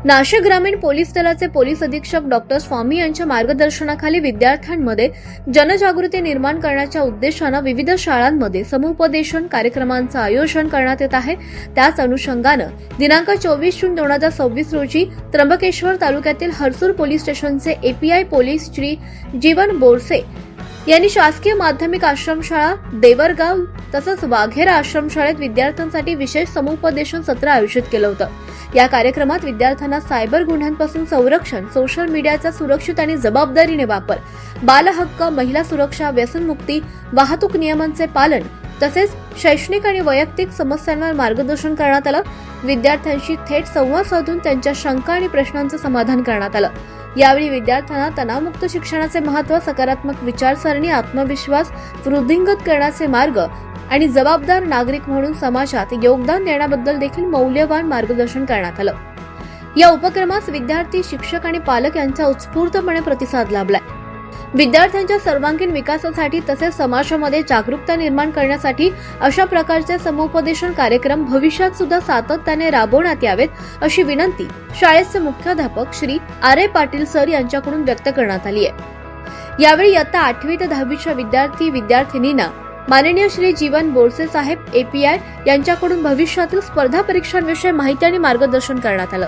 नाशिक ग्रामीण पोलीस दलाचे पोलीस अधीक्षक डॉक्टर स्वामी यांच्या मार्गदर्शनाखाली विद्यार्थ्यांमध्ये जनजागृती निर्माण करण्याच्या उद्देशाने विविध शाळांमध्ये समुपदेशन कार्यक्रमांचं आयोजन करण्यात येत आहे। त्याच अनुषंगाने दिनांक 24 जून 2026 रोजी त्र्यंबकेश्वर तालुक्यातील हरसूर पोलीस स्टेशनचे एपीआय पोलीस श्री जीवन बोरसे यांनी शासकीय माध्यमिक आश्रमशाळा देवरगाव तसंच वाघेरा आश्रमशाळेत विद्यार्थ्यांसाठी विशेष समुपदेशन सत्र आयोजित केलं होतं। या कार्यक्रमात विद्यार्थ्यांना सायबर गुन्ह्यांपासून संरक्षण, सोशल मीडियाचा सुरक्षित आणि जबाबदारीने वापर, बालहक्क, महिला सुरक्षा, व्यसनमुक्ती, वाहतूक नियमांचे पालन तसेच शैक्षणिक आणि वैयक्तिक समस्यांवर मार्गदर्शन करण्यात आलं। विद्यार्थ्यांशी थेट संवाद साधून त्यांच्या शंका आणि प्रश्नांचं समाधान करण्यात आलं। यावेळी विद्यार्थ्यांना तणावमुक्त शिक्षणाचे महत्त्व, सकारात्मक विचारसरणी, आत्मविश्वास वृद्धिंगत करण्याचे मार्ग आणि जबाबदार नागरिक म्हणून समाजात योगदान देण्याबद्दल देखील मौल्यवान मार्गदर्शन करण्यात आलं। या उपक्रमास विद्यार्थी, शिक्षक आणि पालक यांचा उत्स्फूर्तपणे प्रतिसाद लाभलाय। विद्यार्थ्यांच्या सर्वांगीण विकासासाठी तसेच समाजामध्ये जागरूकता निर्माण करण्यासाठी अशा प्रकारचे समुपदेशन कार्यक्रम भविष्यात सुद्धा सातत्याने राबवण्यात यावेत, अशी विनंती शाळेचे मुख्याध्यापक श्री आर.ए. पाटील सर यांच्याकडून व्यक्त करण्यात आली आहे। यावेळी इयत्ता 8वी ते 10वीच्या विद्यार्थी-विद्यार्थिनींना माननीय श्री जीवन बोरसे साहेब एपीआय यांच्याकडून भविष्यातील स्पर्धा परीक्षांविषयी माहिती आणि मार्गदर्शन करण्यात आलं।